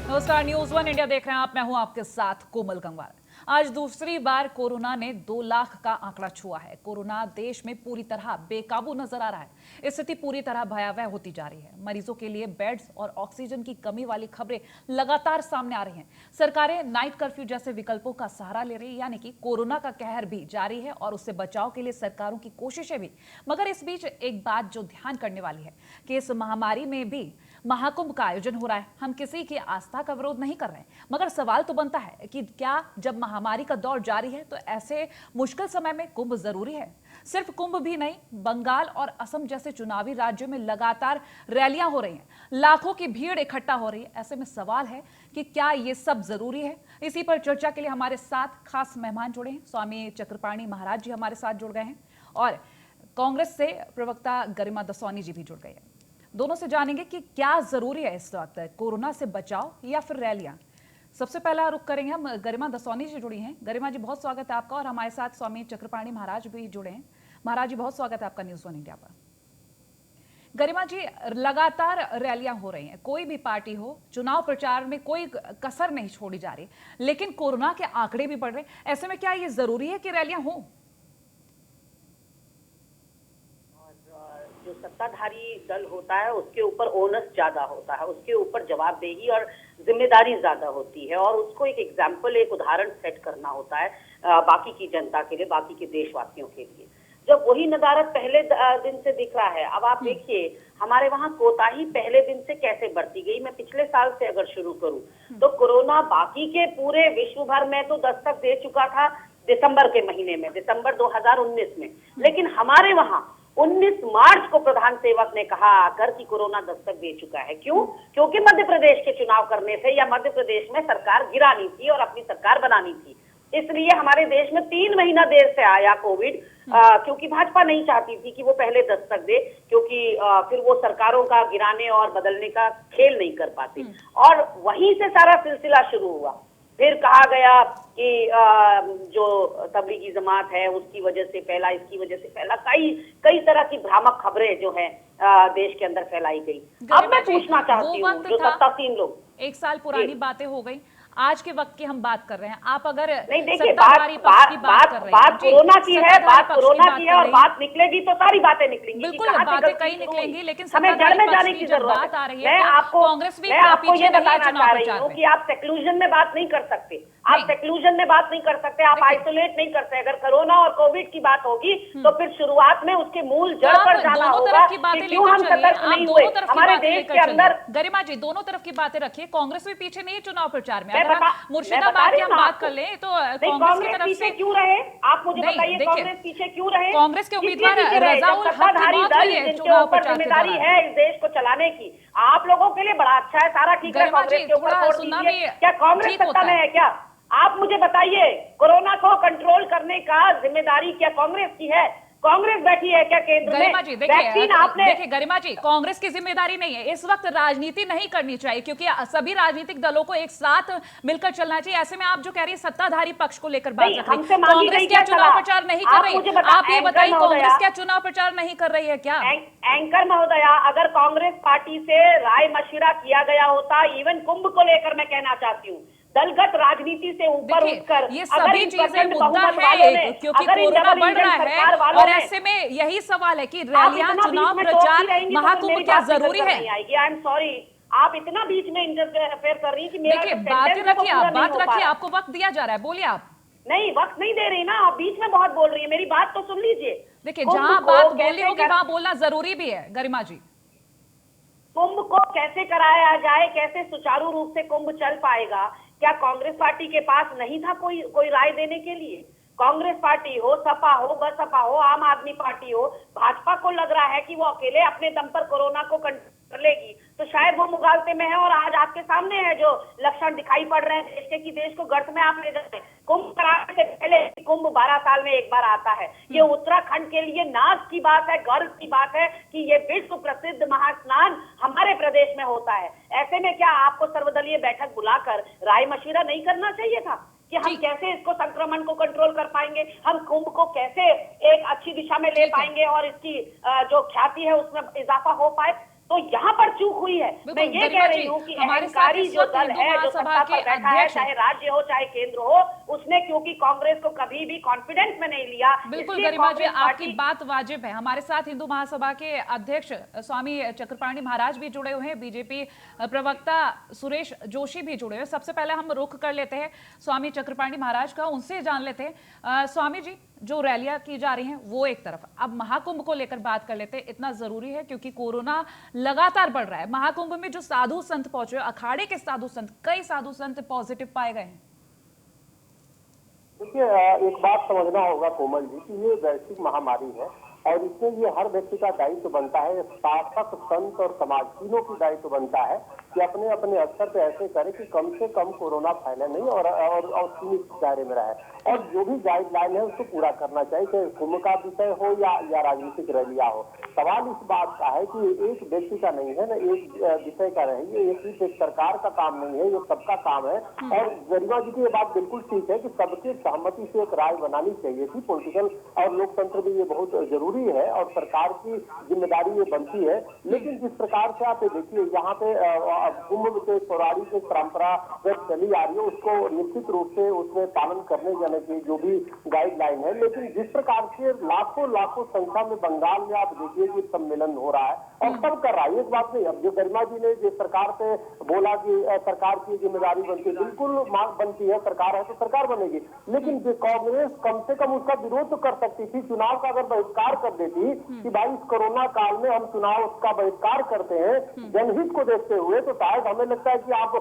नमस्कार, news one India देख रहे हैं आप। मैं हूं आपके साथ कोमल गंगवार। आज दूसरी बार कोरोना ने 2 लाख का आंकड़ा छुआ है। कोरोना देश में पूरी तरह बेकाबू नजर आ रहा है। स्थिति पूरी तरह भयावह होती जा रही है। मरीजों के लिए बेड्स और ऑक्सीजन की कमी वाली खबरें लगातार सामने आ रही हैं। सरकारें नाइट कर्फ्यू जैसे विकल्पों का सहारा ले रही है, यानी कि कोरोना का कहर भी जारी है और उससे बचाव के लिए सरकारों की कोशिशें भी। मगर इस बीच एक बात जो ध्यान करने वाली है कि इस महामारी में भी महाकुंभ का आयोजन हो रहा है। हम किसी की आस्था का विरोध नहीं कर रहे हैं, मगर सवाल तो बनता है कि क्या जब महामारी का दौर जारी है तो ऐसे मुश्किल समय में कुंभ जरूरी है? सिर्फ कुंभ भी नहीं, बंगाल और असम जैसे चुनावी राज्यों में लगातार रैलियां हो रही हैं, लाखों की भीड़ इकट्ठा हो रही है। ऐसे में सवाल है कि क्या ये सब जरूरी है? इसी पर चर्चा के लिए हमारे साथ खास मेहमान जुड़े हैं। स्वामी चक्रपाणी महाराज जी हमारे साथ जुड़ गए हैं और कांग्रेस से प्रवक्ता गरिमा दसौनी जी भी जुड़ गए हैं। दोनों से जानेंगे कि क्या जरूरी है इस वक्त, कोरोना से बचाव या फिर रैलियां। सबसे पहला रुख करेंगे हम, गरिमा दसौनी जी जुड़ी हैं। गरिमा जी, बहुत स्वागत है आपका। और हमारे साथ स्वामी चक्रपाणी महाराज भी जुड़े हैं। महाराज जी, बहुत स्वागत है आपका न्यूज वन इंडिया पर। गरिमा जी, लगातार रैलियां हो रही हैं, कोई भी पार्टी हो, चुनाव प्रचार में कोई कसर नहीं छोड़ी जा रही, लेकिन कोरोना के आंकड़े भी बढ़ रहे हैं। ऐसे में क्या ये जरूरी है कि रैलियां हों? जो सत्ताधारी दल होता है उसके ऊपर ओनस ज्यादा होता है, उसके ऊपर जवाबदेही और जिम्मेदारी ज्यादा होती है और उसको एक एग्जाम्पल, एक उदाहरण सेट करना होता है बाकी की जनता के लिए, बाकी के देशवासियों के लिए। जब वही नदारत पहले दिन से दिख रहा है, अब आप देखिए हमारे वहाँ कोताही पहले दिन से कैसे बढ़ती गई। मैं पिछले साल से अगर शुरू करूं तो कोरोना बाकी के पूरे विश्व भर में तो दस्तक दे चुका था दिसंबर के महीने में, दिसंबर 2019 में, लेकिन हमारे वहाँ 19 मार्च को प्रधान सेवक ने कहा आकर कि कोरोना दस्तक दे चुका है। क्यों? क्योंकि मध्य प्रदेश के चुनाव करने थे या मध्य प्रदेश में सरकार गिरानी थी और अपनी सरकार बनानी थी, इसलिए हमारे देश में 3 महीना देर से आया कोविड, क्योंकि भाजपा नहीं चाहती थी कि वो पहले दस्तक दे, क्योंकि फिर वो सरकारों का गिराने और बदलने का खेल नहीं कर पाती। और वहीं से सारा सिलसिला शुरू हुआ। फिर कहा गया कि जो तबलीगी जमात है उसकी वजह से फैला, इसकी वजह से फैला, कई तरह की भ्रामक खबरें जो है देश के अंदर फैलाई गई। अब मैं पूछना चाहती हूँ, जो सत्तासीन लोग, 1 साल पुरानी बातें हो गई, आज के वक्त की हम बात कर रहे हैं। आप अगर नहीं, देखिए बात कोरोना की है, बात कोरोना की है और बात निकलेगी तो सारी बातें निकलेंगी। बिल्कुल, बातें कई निकलेंगी, लेकिन हमें जड़ में जाने की जरूरत आ रही है। है। कांग्रेस भी, मैं आपको ये बताना चाह रही हूँ कि आप सेक्लूजन में बात नहीं कर सकते, आप सेक्लूजन में बात नहीं कर सकते, आप आइसोलेट नहीं कर सकते। अगर कोरोना और कोविड की बात होगी तो फिर शुरुआत में उसके मूल जड़ पर जाना होगा कि क्यों हम सतर्क नहीं हुए हमारे देश के अंदर। गरिमा जी, दोनों तरफ की बातें रखिए। कांग्रेस भी पीछे नहीं है चुनाव प्रचार में। मुर्शिदाबाद की हम बात कर लें तो कांग्रेस की तरफ से क्यों रहे, आप मुझे बताइए, कांग्रेस पीछे क्यों रहे? कांग्रेस के उम्मीदवार रजाउल हक की मौत हुई है जिनके ऊपर जिम्मेदारी है इस देश को चलाने की। आप लोगों के लिए बड़ा अच्छा है, सारा ठीक है, कांग्रेस के ऊपर छोड़ दीजिए। क्या कांग्रेस सत्ता में है क्या? आप मुझे बताइए, कोरोना को कंट्रोल करने का जिम्मेदारी क्या कांग्रेस की है? कांग्रेस बैठी है क्या केंद्र में? गरिमा जी, देखिए गरिमा जी, कांग्रेस की जिम्मेदारी नहीं है इस वक्त। राजनीति नहीं करनी चाहिए, क्योंकि सभी राजनीतिक दलों को एक साथ मिलकर चलना चाहिए। ऐसे में आप जो कह रही है सत्ताधारी पक्ष को लेकर बात कर रही है, कांग्रेस क्या चुनाव प्रचार नहीं कर रही? आप ये बताइए, कांग्रेस क्या चुनाव प्रचार नहीं कर रही है क्या? एंकर महोदया, अगर कांग्रेस पार्टी से राय मशविरा किया गया होता, इवन कुंभ को लेकर मैं कहना चाहती हूँ, दलगत राजनीति से ऊपर उठकर ये सभी चीजें मुद्दा है, क्योंकि कोरोना बढ़ रहा है और ऐसे में यही सवाल है कि रैलियां, चुनाव प्रचार, महाकुंभ क्या जरूरी है? आई एम सॉरी, आप इतना बीच में इंटरफेयर कर रही कि देखिए, बात रखिए, आप बात रखिए, आपको वक्त दिया जा रहा है, बोलिए आप। नहीं, वक्त नहीं दे रही ना, आप बीच में बहुत बोल रही है, मेरी बात तो सुन लीजिए। देखिए, जहां बात बोलनी होगी वहां बोलना जरूरी भी है। गरिमा जी, कुंभ को कैसे कराया जाए, कैसे सुचारू रूप से कुंभ चल पाएगा, क्या कांग्रेस पार्टी के पास नहीं था कोई राय देने के लिए? कांग्रेस पार्टी हो, सपा हो, बसपा हो, आम आदमी पार्टी हो, भाजपा को लग रहा है कि वो अकेले अपने दम पर कोरोना को कंट्रोल कर लेगी, तो शायद वो मुगालते में है। और आज आपके सामने है जो लक्षण दिखाई पड़ रहे हैं देश के, कि देश को गर्त में आप ले जाते हैं। कुंभ कराने से पहले, कुंभ 12 साल में एक बार आता है, ये उत्तराखंड के लिए नाज की बात है, गर्व की बात है कि ये विश्व प्रसिद्ध महास्नान हमारे प्रदेश में होता है। ऐसे में क्या आपको सर्वदलीय बैठक बुलाकर राय मशविरा नहीं करना चाहिए था कि हम कैसे इसको, संक्रमण को कंट्रोल कर पाएंगे, हम कुंभ को कैसे एक अच्छी दिशा में ले पाएंगे और इसकी जो ख्याति है उसमें इजाफा हो पाए? तो यहाँ पर चूक हुई है। मैं ये कह गरिमा रही जी, हूँ कि हमारे साथ अहंकारी इस जो वक्त दल हिंदू है, जो महासभा सत्ता के पर बैठा है, अध्यक्ष चाहे राज्य हो चाहे केंद्र हो, उसने क्योंकि कांग्रेस को कभी भी कॉन्फिडेंस में नहीं लिया। बिल्कुल इसलिए गरिमा जी, कांग्रेस आपकी पार्टी बात वाजिब है। हमारे साथ हिंदू महासभा के अध्यक्ष स्वामी चक्रपाणी महाराज भी जुड़े हुए हैं, बीजेपी प्रवक्ता सुरेश जोशी भी जुड़े हुए हैं। सबसे पहले हम रुख कर लेते हैं स्वामी चक्रपाणी महाराज का, उनसे जान लेते हैं। स्वामी जी, जो रैलियां की जा रही हैं वो एक तरफ, अब महाकुंभ को लेकर बात कर लेते हैं। इतना जरूरी है क्योंकि कोरोना लगातार बढ़ रहा है। महाकुंभ में जो साधु संत पहुंचे, अखाड़े के साधु संत, कई साधु संत पॉजिटिव पाए गए हैं। देखिए, एक बात समझना होगा कोमल जी कि ये वैश्विक महामारी है और इसमें ये हर व्यक्ति का दायित्व बनता है, शासक, संत और समाज तीनों की दायित्व बनता है कि अपने अपने स्तर पे ऐसे करे कि कम से कम कोरोना फैले नहीं और सीमित दायरे में रहे। और जो भी गाइडलाइन है उसको पूरा करना चाहिए, चाहे कुंभ का विषय हो या राजनीतिक रैलियां हो। सवाल इस बात का है कि एक व्यक्ति का नहीं है, ना एक विषय का नहीं है, ये सिर्फ एक सरकार का काम नहीं है, ये सबका काम है। और गरिमा जी की ये बात बिल्कुल ठीक है कि सबके सहमति से एक राय बनानी चाहिए थी। पॉलिटिकल और लोकतंत्र में ये बहुत जरूरी है और सरकार की जिम्मेदारी ये बनती है। लेकिन जिस प्रकार से आप देखिए, यहाँ पे कुंभ के पौराणिक परंपरा जब चली आ रही है उसको निश्चित रूप से उसमें पालन करने जाने की जो भी गाइडलाइन है। लेकिन जिस प्रकार से लाखों संख्या में बंगाल में आप देखिए कि सम्मेलन हो रहा है और सब कर रहा है, एक बात नहीं। अब जो गरिमा जी ने जो सरकार से बोला कि सरकार की जिम्मेदारी बनती है, बिल्कुल मांग बनती है, सरकार है तो सरकार बनेगी। लेकिन कांग्रेस कम से कम उसका विरोध तो कर सकती थी, चुनाव का अगर बहिष्कार कर देती कि भाई इस कोरोना काल में हम चुनाव का बहिष्कार करते हैं जनहित को देखते हुए, तो शायद हमें लगता है कि आप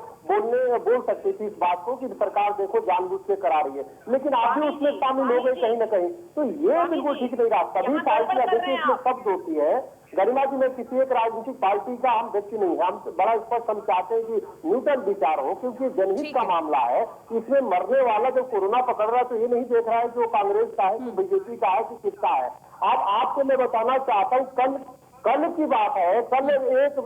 बोल सकती थी इस बात को कि सरकार देखो जानबूझ के करा रही है। लेकिन आप भी उसमें शामिल हो गए कहीं ना कहीं, तो ये बिल्कुल ठीक नहीं रहा। सभी पार्टियां देखिए इसमें सब दोषी है। गरिमा जी में किसी एक राजनीतिक पार्टी का हम व्यक्ति नहीं है, हम बड़ा स्पष्ट हम चाहते हैं कि न्यूट्रल विचार हो, क्योंकि जनहित का मामला है। इसमें मरने वाला जब कोरोना पकड़ रहा है तो ये नहीं देख रहा है कि वो कांग्रेस का है कि बीजेपी का है कि किसका है। अब आपको मैं बताना चाहता हूँ, कल की बात है, कल एक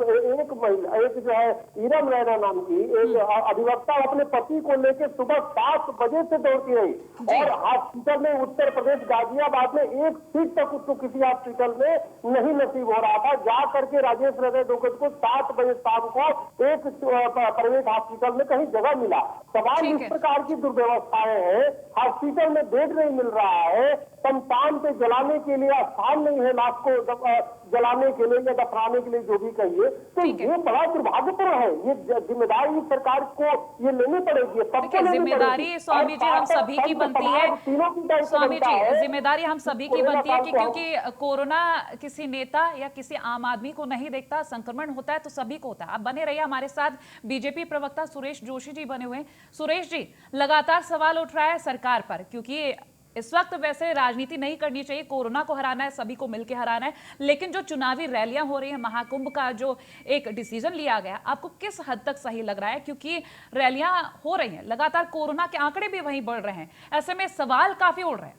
महिला, एक जो है इरम रैना नाम की एक अधिवक्ता अपने पति को लेकर सुबह 7 बजे से दौड़ती रही और हॉस्पिटल में उत्तर प्रदेश गाजियाबाद में एक सीट तक उसको किसी हॉस्पिटल में नहीं नसीब हो रहा था। जा करके राजेश रैना डोकट को 7 बजे शाम को एक प्राइवेट हॉस्पिटल में कहीं जगह मिला। सवाल इस प्रकार की दुर्व्यवस्थाएं हैं, हॉस्पिटल में बेड नहीं मिल रहा है, शमशान पे जलाने के लिए स्थान नहीं है, लाश को जलाने के लिए या दफनाने के लिए जो भी कहिए, तो ये बड़ा दुर्भाग्यपूर्ण है। ये जिम्मेदारी सरकार को ये लेनी पड़ेगी, सबको लेनी जिम्मेदारी स्वामी जी हम सभी की बनती है। स्वामी जी, जिम्मेदारी हम सभी की बनती है कि क्योंकि कोरोना किसी नेता या किसी आम आदमी को नहीं देखता, संक्रमण होता है तो सभी को होता है। आप बने रहिए हमारे साथ। बीजेपी प्रवक्ता सुरेश जोशी जी बने हुए हैं। सुरेश जी, लगातार सवाल उठ रहा है सरकार पर, क्योंकि इस वक्त वैसे राजनीति नहीं करनी चाहिए, कोरोना को हराना है, सभी को मिलकर हराना है, लेकिन जो चुनावी रैलियां हो रही हैं, महाकुंभ का जो एक डिसीजन लिया गया, आपको किस हद तक सही लग रहा है? क्योंकि रैलियां हो रही हैं, लगातार कोरोना के आंकड़े भी वहीं बढ़ रहे हैं, ऐसे में सवाल काफी उड़ रहे हैं।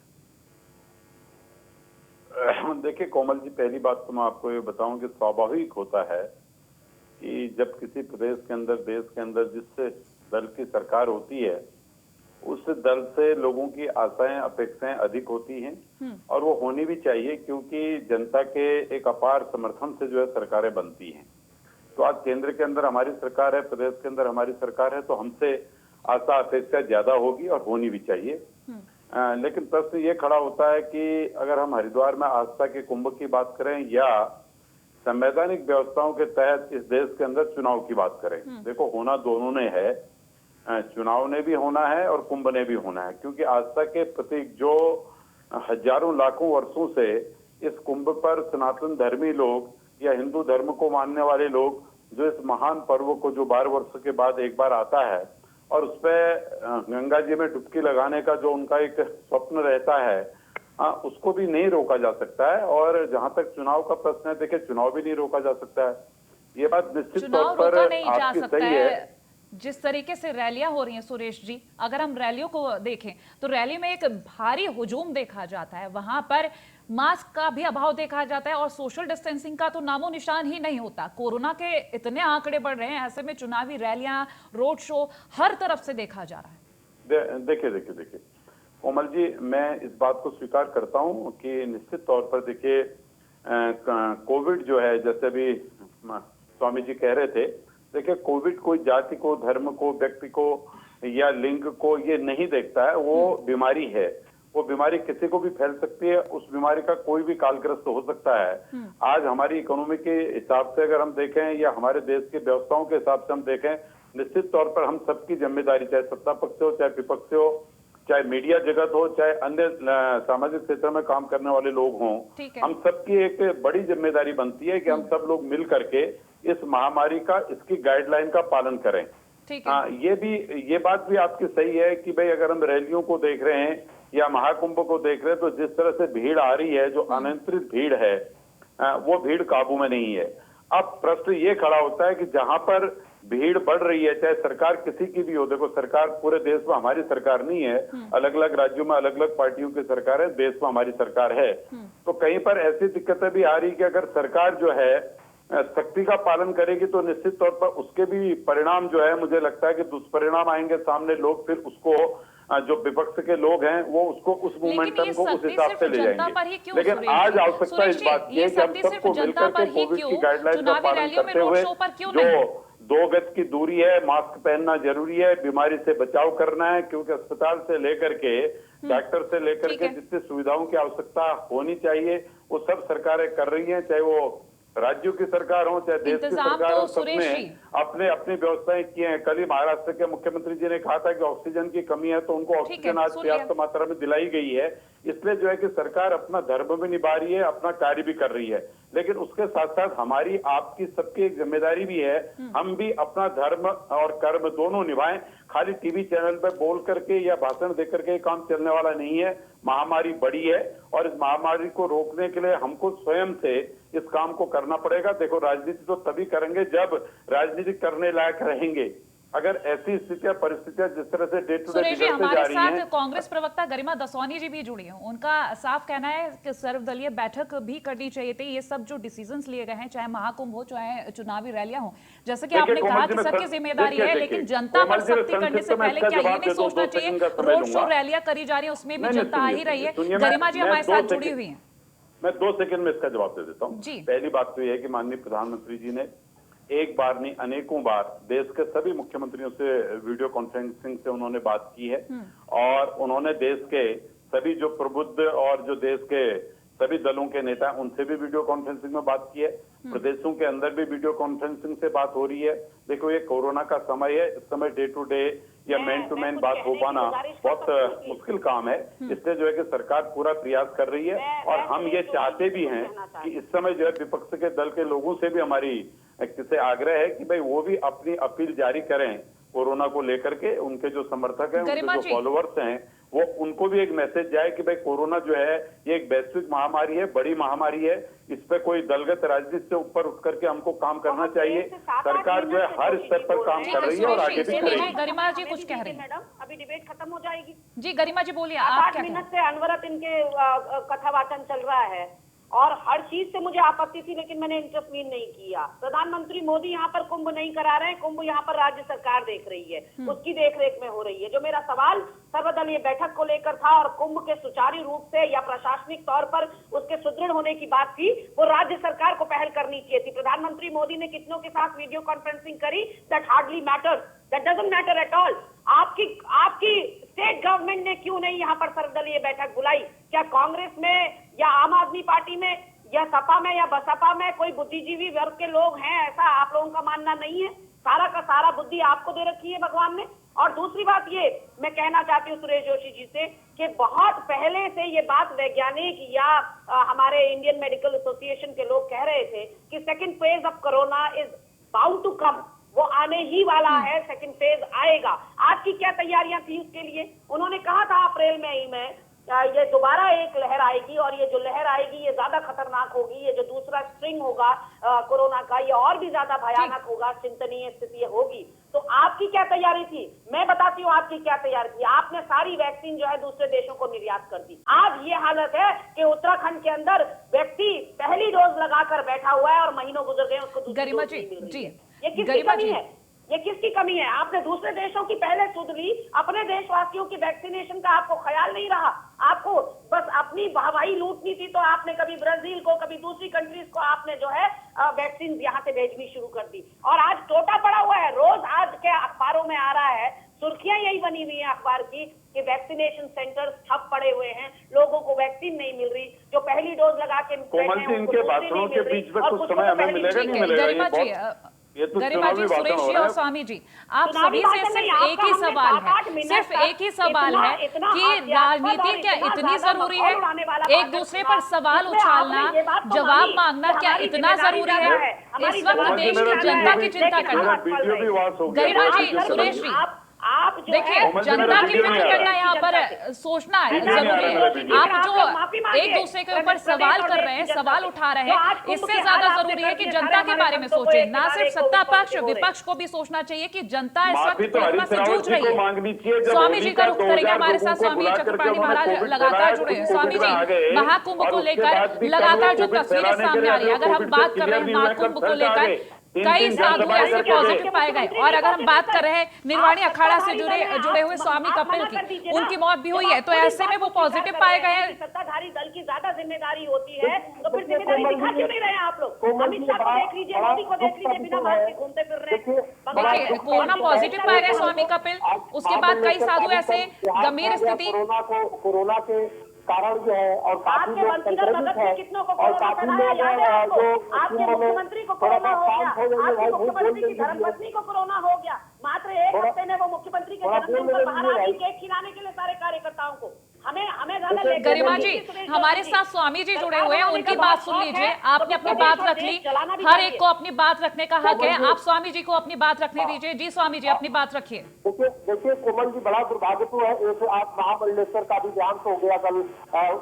देखिए कोमल जी, पहली बात तो मैं आपको ये बताऊं कि स्वाभाविक होता है कि जब किसी प्रदेश के अंदर, देश के अंदर जिससे दल की सरकार होती है, उस दल से लोगों की आशाएं, अपेक्षाएं अधिक होती हैं और वो होनी भी चाहिए, क्योंकि जनता के एक अपार समर्थन से जो है सरकारें बनती हैं। तो आज केंद्र के अंदर हमारी सरकार है, प्रदेश के अंदर हमारी सरकार है, तो हमसे आशा अपेक्षा ज्यादा होगी और होनी भी चाहिए। लेकिन प्रश्न ये खड़ा होता है कि अगर हम हरिद्वार में आस्था के कुंभ की बात करें या संवैधानिक व्यवस्थाओं के तहत इस देश के अंदर चुनाव की बात करें, देखो होना दोनों ने है, चुनाव ने भी होना है और कुंभ ने भी होना है, क्योंकि आस्था के प्रतीक जो हजारों लाखों वर्षों से इस कुंभ पर सनातन धर्मी लोग या हिंदू धर्म को मानने वाले लोग जो इस महान पर्व को जो 12 वर्ष के बाद एक बार आता है और उस पर गंगा जी में डुबकी लगाने का जो उनका एक स्वप्न रहता है, उसको भी नहीं रोका जा सकता है। और जहां तक चुनाव का प्रश्न है, देखिए चुनाव भी नहीं रोका जा सकता है, ये बात निश्चित तौर पर आपकी सही है। जिस तरीके से रैलियां हो रही हैं सुरेश जी, अगर हम रैलियों को देखें तो रैली में एक भारी हुजूम देखा जाता है, वहां पर मास्क का भी अभाव देखा जाता है और सोशल डिस्टेंसिंग का तो नामो निशान ही नहीं होता। कोरोना के इतने आंकड़े बढ़ रहे हैं, ऐसे में चुनावी रैलियां, रोड शो हर तरफ से देखा जा रहा है। देखिए कोमल जी, मैं इस बात को स्वीकार करता हूं कि निश्चित तौर पर देखिए कोविड जो है, जैसे अभी स्वामी जी कह रहे थे, देखिए कोविड कोई जाति को, धर्म को, व्यक्ति को या लिंग को ये नहीं देखता है। वो बीमारी है, वो बीमारी किसी को भी फैल सकती है, उस बीमारी का कोई भी कालग्रस्त हो सकता है। आज हमारी इकोनॉमी के हिसाब से अगर हम देखें या हमारे देश की व्यवस्थाओं के हिसाब से हम देखें, निश्चित तौर पर हम सबकी जिम्मेदारी, चाहे सत्ता पक्ष हो, चाहे विपक्ष हो, चाहे मीडिया जगत हो, चाहे अन्य सामाजिक क्षेत्र में काम करने वाले लोग हों, हम सबकी एक बड़ी जिम्मेदारी बनती है कि हम सब लोग मिल करके इस महामारी का, इसकी गाइडलाइन का पालन करें। ये बात भी आपकी सही है कि भाई अगर हम रैलियों को देख रहे हैं या महाकुंभ को देख रहे हैं तो जिस तरह से भीड़ आ रही है, जो अनियंत्रित भीड़ है, वो भीड़ काबू में नहीं है। अब प्रश्न ये खड़ा होता है कि जहां पर भीड़ बढ़ रही है, चाहे सरकार किसी की भी हो, देखो सरकार पूरे देश में हमारी सरकार नहीं है, अलग अलग राज्यों में अलग अलग पार्टियों की सरकार है, देश में हमारी सरकार है, तो कहीं पर ऐसी दिक्कतें भी आ रही कि अगर सरकार जो है सख्ती का पालन करेगी तो निश्चित तौर पर उसके भी परिणाम जो है, मुझे लगता है कि दुष्परिणाम आएंगे सामने। लोग फिर उसको, जो विपक्ष के लोग हैं, वो उसको उस मोमेंटम को उस हिसाब से ले जाएंगे। लेकिन आज आवश्यकता इस बात की है कि हम सबको मिलकर के कोविड की गाइडलाइन का पालन करते हुए, जो 2 गज की दूरी है, मास्क पहनना जरूरी है, बीमारी से बचाव करना है, क्योंकि अस्पताल से लेकर के डॉक्टर से लेकर के जितनी सुविधाओं की आवश्यकता होनी चाहिए वो सब सरकारें कर रही हैं, चाहे वो राज्यों की सरकार हो, चाहे देश की सरकार हो, सबने अपने अपनी व्यवस्थाएं की हैं। कल ही महाराष्ट्र के मुख्यमंत्री जी ने कहा था कि ऑक्सीजन की कमी है, तो उनको ऑक्सीजन आज पर्याप्त मात्रा में दिलाई गई है। इसलिए जो है कि सरकार अपना धर्म भी निभा रही है, अपना कार्य भी कर रही है, लेकिन उसके साथ साथ हमारी, आपकी, सबकी एक जिम्मेदारी भी है, हम भी अपना धर्म और कर्म दोनों निभाएं। खाली टीवी चैनल पर बोल करके या भाषण दे करके काम चलने वाला नहीं है। महामारी बड़ी है और इस महामारी को रोकने के लिए हमको स्वयं से इस काम को करना पड़ेगा। देखो, राजनीति तो तभी करेंगे जब राजनीति करने लायक रहेंगे। अगर ऐसी स्थितियां, परिस्थितियां जिस तरह से डे टू डे बिगड़ते जा रही हैं। कांग्रेस प्रवक्ता गरिमा दसौनी जी भी जुड़ी हैं, उनका साफ कहना है कि सर्वदलीय बैठक भी करनी चाहिए थी। ये सब जो डिसीजंस लिए गए हैं, चाहे महाकुंभ हो, चाहे चुनावी रैलियां हो, जैसे कि आपने कहा कि सबकी जिम्मेदारी है, लेकिन जनता पर सख्ती करने से पहले क्या ये नहीं सोचना चाहिए? रोड शो रैलियां करी जा रही है, उसमें भी जनता आ ही रही है। गरिमा जी हमारे साथ जुड़ी हुई है। मैं 2 सेकंड में इसका जवाब दे देता हूँ। पहली बात तो यह है कि माननीय प्रधानमंत्री जी ने एक बार नहीं, अनेकों बार देश के सभी मुख्यमंत्रियों से वीडियो कॉन्फ्रेंसिंग से उन्होंने बात की है, और उन्होंने देश के सभी जो प्रबुद्ध और जो देश के सभी दलों के नेता, उनसे भी वीडियो कॉन्फ्रेंसिंग में बात की है। प्रदेशों के अंदर भी वीडियो कॉन्फ्रेंसिंग से बात हो रही है। देखो, ये कोरोना का समय है, इस समय डे टू डे या मैन टू मैन बात हो पाना बहुत मुश्किल काम है। इसलिए जो है कि सरकार पूरा प्रयास कर रही है, और हम ये चाहते भी हैं कि इस समय जो है विपक्ष के दल के लोगों से भी हमारी किसे आग्रह है कि भाई वो भी अपनी अपील जारी करें कोरोना को लेकर के। उनके जो समर्थक हैं, उनके जो फॉलोअर्स हैं, वो उनको भी एक मैसेज जाए कि भाई कोरोना जो है ये एक वैश्विक महामारी है, बड़ी महामारी है, इस पे कोई दलगत राजनीति से ऊपर उठ करके हमको काम करना चाहिए। सरकार जो है हर स्तर पर काम कर रही है और आगे भी करेगी। गरिमा जी कुछ कह रही हैं मैडम, अभी डिबेट खत्म हो जाएगी। जी गरिमा जी बोलिए, आप 8 मिनट से अनवरत इनके कथावाचन चल रहा है और हर चीज से मुझे आपत्ति थी, लेकिन मैंने इंटरवीन नहीं किया। प्रधानमंत्री मोदी यहाँ पर कुंभ नहीं करा रहे हैं, कुंभ यहाँ पर राज्य सरकार देख रही है, उसकी देखरेख में हो रही है। जो मेरा सवाल सर्वदलीय बैठक को लेकर था और कुंभ के सुचारू रूप से या प्रशासनिक तौर पर उसके सुदृढ़ होने की बात थी, वो राज्य सरकार को पहल करनी चाहिए थी। प्रधानमंत्री मोदी ने कितनों के साथ वीडियो कॉन्फ्रेंसिंग करी, that hardly matters, that doesn't matter at all. आपकी स्टेट गवर्नमेंट ने क्यों नहीं यहाँ पर सर्वदलीय बैठक बुलाई? क्या कांग्रेस में या आम आदमी पार्टी में या सपा में या बसपा में कोई बुद्धिजीवी वर्ग के लोग हैं, ऐसा आप लोगों का मानना नहीं है? सारा का सारा बुद्धि आपको दे रखी है भगवान ने। और दूसरी बात ये मैं कहना चाहती हूँ सुरेश जोशी जी से कि बहुत पहले से ये बात वैज्ञानिक या हमारे इंडियन मेडिकल एसोसिएशन के लोग कह रहे थे कि second phase of corona is bound to come, वो आने ही वाला है, सेकंड फेज आएगा। आज की क्या तैयारियां थी उसके लिए? उन्होंने कहा था अप्रैल मई में ये दोबारा एक लहर आएगी और ये जो लहर आएगी ये ज्यादा खतरनाक होगी, ये जो दूसरा स्ट्रिंग होगा कोरोना का ये और भी ज्यादा भयानक होगा, चिंतनीय स्थिति होगी। तो आपकी क्या तैयारी थी? मैं बताती हूँ आपकी क्या तैयारी थी। आपने सारी वैक्सीन जो है दूसरे देशों को निर्यात कर दी। आज ये हालत है कि उत्तराखंड के अंदर व्यक्ति पहली डोज लगाकर बैठा हुआ है और महीनों गुजर गए, उसको दूसरी डोज नहीं मिल रही है। ये किसकी कमी है? ये किसकी कमी है? आपने दूसरे देशों की पहले सुध ली, अपने देशवासियों की वैक्सीनेशन का आपको ख्याल नहीं रहा। आपको बस अपनी वाहवाही लूटनी थी, तो आपने कभी ब्राजील को, कभी दूसरी कंट्रीज को आपने जो है वैक्सीन यहाँ से भेजनी शुरू कर दी। और आज टोटा पड़ा हुआ है, रोज आज के अखबारों में आ रहा है, सुर्खियां यही बनी हुई है अखबार की कि वैक्सीनेशन सेंटर्स ठप पड़े हुए हैं, लोगों को वैक्सीन नहीं मिल रही, जो पहली डोज लगा के कोमल जी, इनके भाषणों के बीच में कुछ समय हमें मिलेगा नहीं मिलेगा? गरिमा जी, सुरेश जी और स्वामी जी, आप सभी से सिर्फ एक ही सवाल है, सिर्फ एक ही सवाल है कि राजनीति क्या इतनी जरूरी है? एक दूसरे पर सवाल उछालना, जवाब मांगना क्या इतना जरूरी है? इस वक्त देश की जनता की चिंता करना। गरिमा जी, सुरेश जी, आप देखिए, जनता की फिक्र करना यहाँ पर सोचना जरूरी है। आप जो एक दूसरे के ऊपर सवाल कर रहे हैं, सवाल उठा रहे हैं, इससे ज्यादा जरूरी है कि जनता के बारे में सोचें। ना सिर्फ सत्ता पक्ष, विपक्ष को भी सोचना चाहिए कि जनता इस वक्त कोरोना से जूझ रही है। स्वामी जी का रुख करेंगे हमारे साथ, स्वामी चक्रपाणी महाराज लगातार जुड़े हैं। स्वामी जी, महाकुंभ को लेकर लगातार जो तस्वीरें सामने आ रही है, अगर हम बात कर रहे हैं महाकुंभ को लेकर, कई साधु ऐसे पॉजिटिव पाए गए। और अगर हम बात कर रहे हैं निर्वाणी अखाड़ा से जुड़े हुए स्वामी कपिल की, उनकी मौत भी हुई है, तो ऐसे में वो पॉजिटिव पाए गए हैं। सत्ताधारी दल की ज्यादा जिम्मेदारी होती है, तो फिर जिम्मेदारी दिखा क्यों नहीं रहे हैं आप लोग? अमित शाह को देख लीजिए, मोदी को देख लीजिए, बिना मास्क के घूमते फिर रहे हैं। देखिए, कोरोना पॉजिटिव पाए गए स्वामी कपिल, उसके बाद कई साधु ऐसे गंभीर स्थिति। कोरोना के कारण जो है, और काफी लोग संक्रमित है, और काफी लोग जो आपके मुख्यमंत्री को कोरोना हो गया, आपके मुख्यमंत्री की धर्मपत्नी को कोरोना हो गया। मात्र एक हफ्ते में वो मुख्यमंत्री के जन्मदिन पर बाहर आ गई केक खिलाने के लिए सारे कार्यकर्ताओं को। हमें गरिमा जी, हमारे साथ स्वामी जी जुड़े हुए हैं, उनकी बात सुन लीजिए। आपने अपनी बात रख ली, हर एक को अपनी बात रखने का हक है। आप स्वामी जी को अपनी बात रखने दीजिए। जी स्वामी जी, अपनी बात रखिए। देखिए कोमल जी, बड़ा दुर्भाग्यपूर्ण है, एक आज महाबलेश्वर का भी देहांत हो गया कल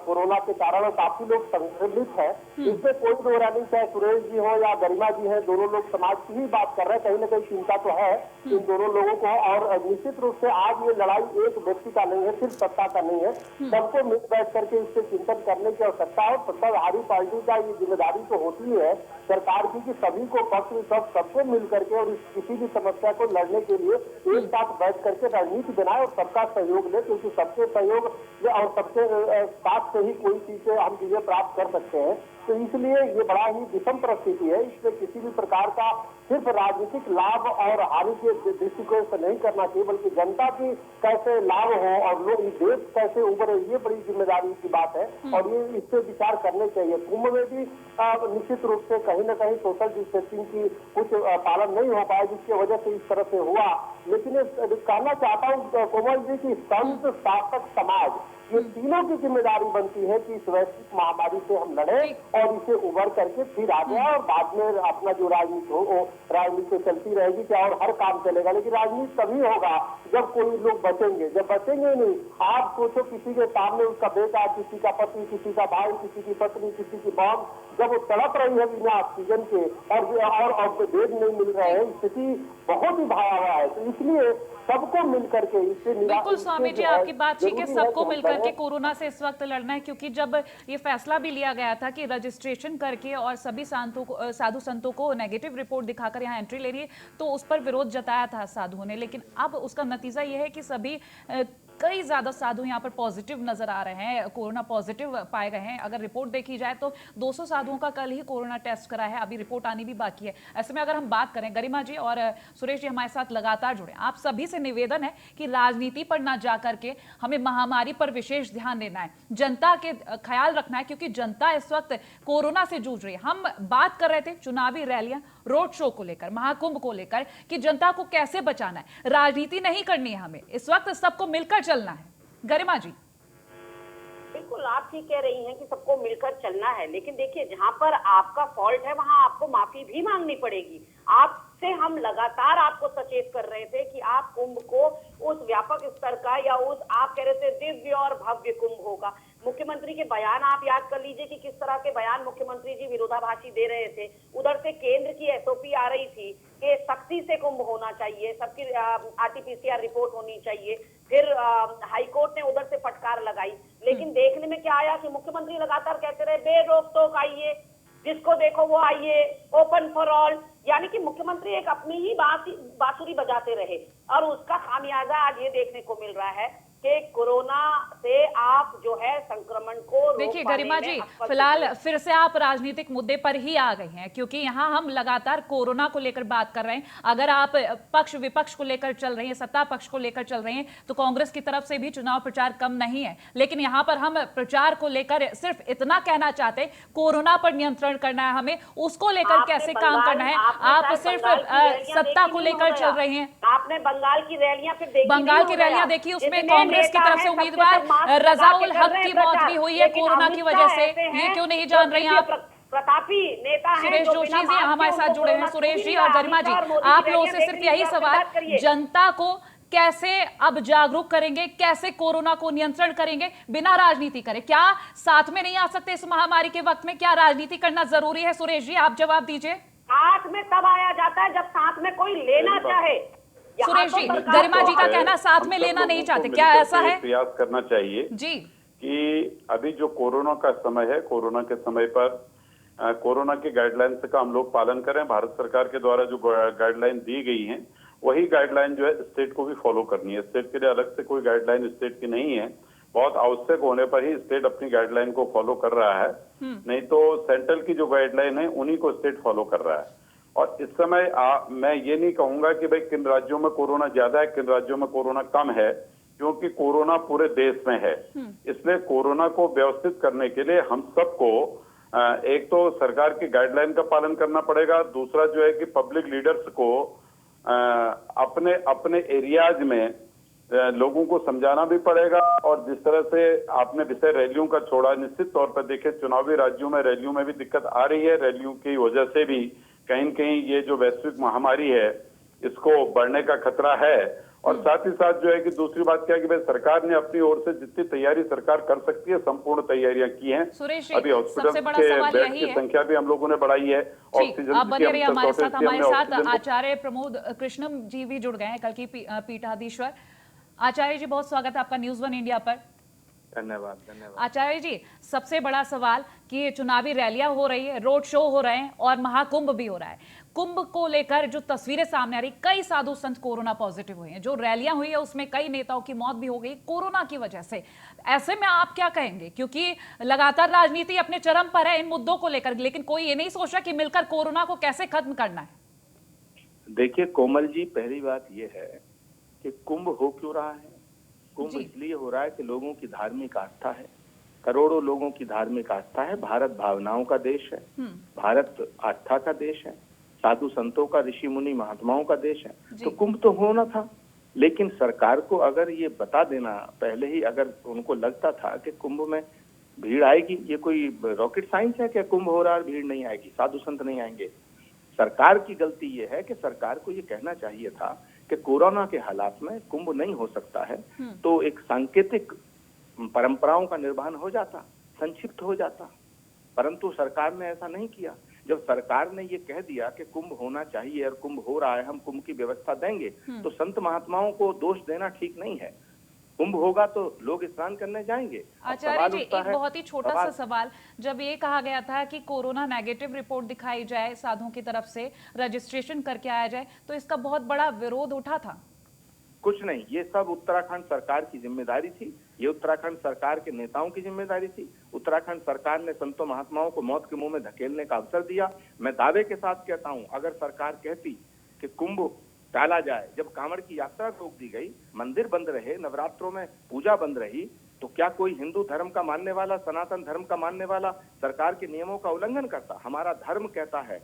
कोरोना के कारण, और काफी लोग संक्रमित है। इससे कोई दो राय नहीं, चाहे सुरेश जी हो या गरिमा जी है, दोनों लोग समाज की ही बात कर रहे हैं। कहीं ना कहीं चिंता तो है इन दोनों लोगों को, और निश्चित रूप से आज ये लड़ाई एक व्यक्ति का नहीं है, सिर्फ सत्ता का नहीं है, सबको मिल बैठ करके इससे चिंतन करने की आवश्यकता है। सत्ताधारी पार्टी का ये जिम्मेदारी तो होती है सरकार की कि सभी को पक्ष सबको मिल करके और किसी भी समस्या को लड़ने के लिए एक साथ बैठ करके रणनीति बनाए और सबका सहयोग ले, क्योंकि सबके सहयोग और सबके साथ से ही कोई चीजें हम चीजें प्राप्त कर सकते हैं। तो इसलिए ये बड़ा ही विषम परिस्थिति है। इसमें किसी भी प्रकार का सिर्फ राजनीतिक लाभ और हानि के दृष्टिकोण से नहीं करना चाहिए, बल्कि जनता की कैसे लाभ हो और लोग देश कैसे उभरे, ये बड़ी जिम्मेदारी की बात है, और ये इससे विचार करने चाहिए। कुंभ में भी निश्चित रूप से कहीं न कहीं सोशल डिस्टेंसिंग की कुछ पालन नहीं हो पाया, जिसकी वजह से इस तरह से हुआ। लेकिन कहना चाहता हूँ कोमल जी की संत, शासक, समाज, ये तीनों की जिम्मेदारी बनती है कि इस वैश्विक महामारी से हम लड़े और इसे उभर करके फिर आ गया, और बाद में अपना जो राजनीति हो वो राजनीति तो चलती रहेगी क्या, और हर काम चलेगा। लेकिन राजनीति तभी होगा जब कोई लोग बचेंगे, जब बचेंगे नहीं। आप सोचो, किसी के सामने उसका बेटा, किसी का पति, किसी का भाई, किसी की पत्नी, किसी की बहन, जब वो तड़प रही है बिना ऑक्सीजन के और बेड नहीं मिल रहे हैं, स्थिति बहुत ही भयावह है। तो इसलिए सबको मिलकर के इससे बिल्कुल स्वामी जी, आपकी बात ठीक है, सबको मिलकर के कोरोना से इस वक्त लड़ना है। क्योंकि जब ये फैसला भी लिया गया था कि रजिस्ट्रेशन करके और सभी साधु संतों को नेगेटिव रिपोर्ट दिखाकर यहाँ एंट्री ले रही है, तो उस पर विरोध जताया था साधुओं ने। लेकिन अब उसका नतीजा ये है कि सभी कई ज्यादा साधु यहाँ पर पॉजिटिव नजर आ रहे हैं, कोरोना पॉजिटिव पाए गए हैं। अगर रिपोर्ट देखी जाए तो 200 साधुओं का कल ही कोरोना टेस्ट करा है, अभी रिपोर्ट आनी भी बाकी है। ऐसे में अगर हम बात करें, गरिमा जी और सुरेश जी हमारे साथ लगातार जुड़े, आप सभी से निवेदन है कि राजनीति पर ना जा करके हमें महामारी पर विशेष ध्यान देना है, जनता के ख्याल रखना है, क्योंकि जनता इस वक्त कोरोना से जूझ रही है। हम बात कर रहे थे चुनावी रैलियां, रोड शो को लेकर, महाकुंभ को लेकर, कि जनता को कैसे बचाना है। राजनीति नहीं करनी है हमें, इस वक्त सबको मिलकर चलना है। गरिमा जी, बिल्कुल आप ठीक कह रही हैं कि सबको मिलकर चलना है, लेकिन देखिए जहां पर आपका फॉल्ट है वहां आपको माफी भी मांगनी पड़ेगी। आपसे हम लगातार आपको सचेत कर रहे थे कि आप कुंभ को उस व्यापक स्तर का या उस आप कह रहे थे दिव्य और भव्य कुंभ होगा। मुख्यमंत्री के बयान आप याद कर लीजिए कि किस तरह के बयान मुख्यमंत्री जी विरोधाभासी दे रहे थे। उधर से केंद्र की एसओपी आ रही थी कि सख्ती से कुंभ होना चाहिए, सबकी आरटीपीसीआर रिपोर्ट होनी चाहिए। फिर हाईकोर्ट ने उधर से फटकार लगाई, लेकिन देखने में क्या आया कि मुख्यमंत्री लगातार कहते रहे बेरोक टोक आइए, जिसको देखो वो आइए, ओपन फॉर ऑल। यानी कि मुख्यमंत्री एक अपनी ही बांसुरी बजाते रहे और उसका खामियाजा आज ये देखने को मिल रहा है कि कोरोना से आप जो है संक्रमण को देखिए गरिमा जी, फिलहाल फिर से आप राजनीतिक मुद्दे पर ही आ गई हैं, क्योंकि यहाँ हम लगातार कोरोना को लेकर बात कर रहे हैं। अगर आप पक्ष विपक्ष को लेकर चल रही हैं, सत्ता पक्ष को लेकर चल रही हैं, तो कांग्रेस की तरफ से भी चुनाव प्रचार कम नहीं है। लेकिन यहाँ पर हम प्रचार को लेकर सिर्फ इतना कहना चाहते हैं, कोरोना पर नियंत्रण करना है हमें, उसको लेकर कैसे काम करना है। आप सिर्फ सत्ता को लेकर चल रहे हैं। आपने बंगाल की रैलियां फिर देखी? बंगाल की रैलियां देखी, उसमें कांग्रेस की तरफ से उम्मीदवार रजाउल हक की मौत भी हुई है कोरोना की वजह से। ये क्यों नहीं जान रही आप? प्रतापी नेता हैं। सुरेश जोशी जी हमारे साथ जुड़े हैं। सुरेश जी और गरिमा जी, आप लोगों से सिर्फ यही सवाल, जनता को कैसे अब जागरूक करेंगे, कैसे कोरोना को नियंत्रण करेंगे बिना राजनीति करे? क्या साथ में नहीं आ सकते इस महामारी के वक्त में? क्या राजनीति करना जरूरी है? सुरेश जी आप जवाब दीजिए। साथ में तब आया जाता है जब साथ में कोई लेना चाहे। सुरेश जी, गरिमा जी का कहना साथ में लेना नहीं चाहते, क्या ऐसा है? प्रयास करना चाहिए जी कि अभी जो कोरोना का समय है, कोरोना के समय पर कोरोना के गाइडलाइंस का हम लोग पालन करें। भारत सरकार के द्वारा जो गाइडलाइन दी गई हैं, वही गाइडलाइन जो है स्टेट को भी फॉलो करनी है। स्टेट के लिए अलग से कोई गाइडलाइन स्टेट की नहीं है। बहुत आवश्यक होने पर ही स्टेट अपनी गाइडलाइन को फॉलो कर रहा है, नहीं तो सेंट्रल की जो गाइडलाइन है उन्हीं को स्टेट फॉलो कर रहा है। और इस समय मैं ये नहीं कहूंगा कि भाई किन राज्यों में कोरोना ज्यादा है, किन राज्यों में कोरोना कम है, क्योंकि कोरोना पूरे देश में है। इसलिए कोरोना को व्यवस्थित करने के लिए हम सबको एक तो सरकार की गाइडलाइन का पालन करना पड़ेगा, दूसरा जो है कि पब्लिक लीडर्स को अपने अपने एरियाज में लोगों को समझाना भी पड़ेगा। और जिस तरह से आपने विषय रैलियों का छोड़ा, निश्चित तौर पर देखिए चुनावी राज्यों में रैलियों में भी दिक्कत आ रही है। रैलियों की वजह से भी कहीं न कहीं ये जो वैश्विक महामारी है इसको बढ़ने का खतरा है। और साथ ही साथ जो है कि दूसरी बात क्या है कि भाई सरकार ने अपनी ओर से जितनी तैयारी सरकार कर सकती है संपूर्ण तैयारियां की हैं। अभी हॉस्पिटल के बेड की संख्या भी हम लोगों ने बढ़ाई है। आप बने रहिए हमारे साथ। हमारे साथ आचार्य प्रमोद कृष्णम जी भी जुड़ गए हैं, कल की पीठाधीश्वर। आचार्य जी बहुत स्वागत है आपका न्यूज़ 1 इंडिया पर। धन्यवाद धन्यवाद। आचार्य जी, सबसे बड़ा सवाल कि ये चुनावी रैलियां हो रही है, रोड शो हो रहे हैं और महाकुंभ भी हो रहा है। कुंभ को लेकर जो तस्वीरें सामने आ रही, कई साधु संत कोरोना पॉजिटिव हुए हैं। जो रैलियां हुई है उसमें कई नेताओं की मौत भी हो गई कोरोना की वजह से। ऐसे में आप क्या कहेंगे? क्योंकि लगातार राजनीति अपने चरम पर है इन मुद्दों को लेकर, लेकिन कोई ये नहीं सोच रहा कि मिलकर कोरोना को कैसे खत्म करना है। देखिए कोमल जी, पहली बात यह है कि कुंभ हो क्यों रहा है? कुंभ इसलिए हो रहा है कि लोगों की धार्मिक आस्था है, करोड़ों लोगों की धार्मिक आस्था है। भारत भावनाओं का देश है, भारत आस्था का देश है, साधु संतों का, ऋषि मुनि महात्माओं का देश है। तो कुंभ तो होना था, लेकिन सरकार को अगर ये बता देना पहले ही, अगर उनको लगता था कि कुंभ में भीड़ आएगी, ये कोई रॉकेट साइंस है कि कुंभ हो रहा है भीड़ नहीं आएगी, साधु संत नहीं आएंगे। सरकार की गलती ये है कि सरकार को ये कहना चाहिए था कि कोरोना के हालात में कुंभ नहीं हो सकता है, तो एक सांकेतिक परंपराओं का निर्वहन हो जाता, संक्षिप्त हो जाता। परंतु सरकार ने ऐसा नहीं किया। जब सरकार ने ये कह दिया कि कुंभ होना चाहिए और कुंभ हो रहा है, हम कुंभ की व्यवस्था देंगे, तो संत महात्माओं को दोष देना ठीक नहीं है। कुंभ होगा तो लोग स्नान करने जाएंगे। आचार्य जी, एक बहुत ही छोटा सा सवाल, जब ये कहा गया था कि कोरोना नेगेटिव रिपोर्ट दिखाई जाए, साधुओं की तरफ से रजिस्ट्रेशन करके आया जाए, तो इसका बहुत बड़ा विरोध उठा था। कुछ नहीं, ये सब उत्तराखंड सरकार की जिम्मेदारी थी, ये उत्तराखंड सरकार के नेताओं की जिम्मेदारी थी। उत्तराखंड सरकार ने संतों महात्माओं को मौत के मुंह में धकेलने का अवसर दिया। मैं दावे के साथ कहता हूं, अगर सरकार कहती कि कुंभ टाला जाए, जब कांवड़ की यात्रा रोक दी गई, मंदिर बंद रहे, नवरात्रों में पूजा बंद रही, तो क्या कोई हिंदू धर्म का मानने वाला, सनातन धर्म का मानने वाला सरकार के नियमों का उल्लंघन करता? हमारा धर्म कहता है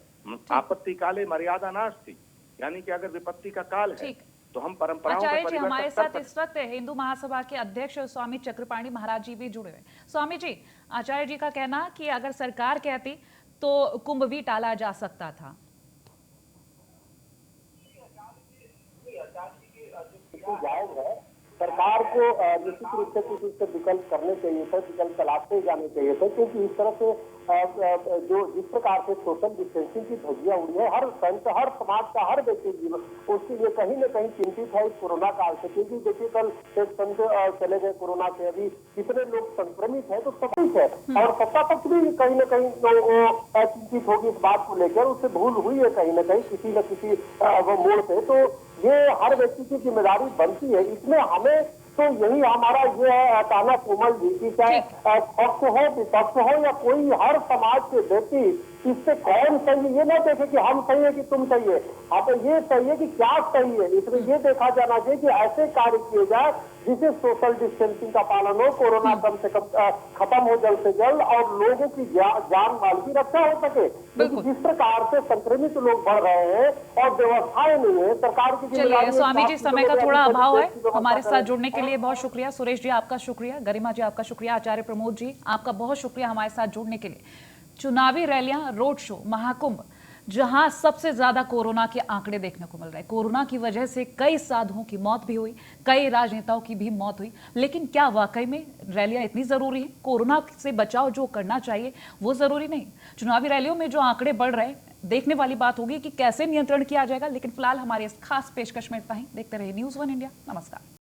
आपत्ति काले मर्यादा नास्ति, यानी कि अगर विपत्ति का काल है तो हम परंपराओं का आचार्य जी हमारे साथ इस वक्त हिंदू महासभा के अध्यक्ष स्वामी चक्रपाणी महाराज जी भी जुड़े हुए। स्वामी जी, आचार्य जी का कहना कि अगर सरकार कहती तो कुंभ भी टाला जा सकता था। जायज है, सरकार आपको निश्चित रूप से कुछ उससे विकल्प करने चाहिए थे, विकल्प तलाशते जाने चाहिए थे, क्योंकि इस तरह से जो जिस प्रकार से सोशल डिस्टेंसिंग की धज्जियां उड़ी है, हर संत, हर समाज का हर व्यक्ति जीवन उसके लिए कहीं न कहीं चिंतित है इस कोरोना काल से। क्योंकि देखिए कल एक संत चले गए कोरोना से, अभी कितने लोग संक्रमित है, तो स्वाभाविक है। और सत्ता पक्ष भी कहीं न कहीं चिंतित होगी इस बात को लेकर, उससे भूल हुई है कहीं न कहीं किसी न किसी मोड़ पे। तो ये हर व्यक्ति की जिम्मेदारी बनती है। इसमें हमें तो यही हमारा ये है कहना कोमल जी की, चाहे पक्ष हो विपक्ष हो या कोई, हर समाज के व्यक्ति इससे कौन सही है ये ना देखे कि हम सही है कि तुम सही है, आप ये सही है कि क्या सही है। इसमें ये देखा जाना चाहिए कि ऐसे कार्य किए जाए जिसे सोशल डिस्टेंसिंग का पालन हो, कोरोना कम से कम खत्म हो जल्द से जल्द और लोगों की जान माल की रक्षा हो सके। क्योंकि जिस प्रकार से संक्रमित लोग बढ़ रहे हैं और व्यवस्थाएं नहीं है, सरकार की चलिए स्वामी जी, समय का थोड़ा अभाव है, हमारे साथ जुड़ने के लिए बहुत शुक्रिया। सुरेश जी आपका शुक्रिया, गरिमा जी आपका शुक्रिया, आचार्य प्रमोद जी आपका बहुत शुक्रिया हमारे साथ जुड़ने के लिए। चुनावी रैलियां, रोड शो, महाकुंभ, जहां सबसे ज्यादा कोरोना के आंकड़े देखने को मिल रहे हैं। कोरोना की वजह से कई साधुओं की मौत भी हुई, कई राजनेताओं की भी मौत हुई, लेकिन क्या वाकई में रैलियां इतनी जरूरी है? कोरोना से बचाव जो करना चाहिए वो जरूरी नहीं? चुनावी रैलियों में जो आंकड़े बढ़ रहे हैं, देखने वाली बात होगी कि कैसे नियंत्रण किया जाएगा। लेकिन फिलहाल हमारी इस खास पेशकश में इतना ही। देखते रहिए न्यूज़ 1 इंडिया। नमस्कार।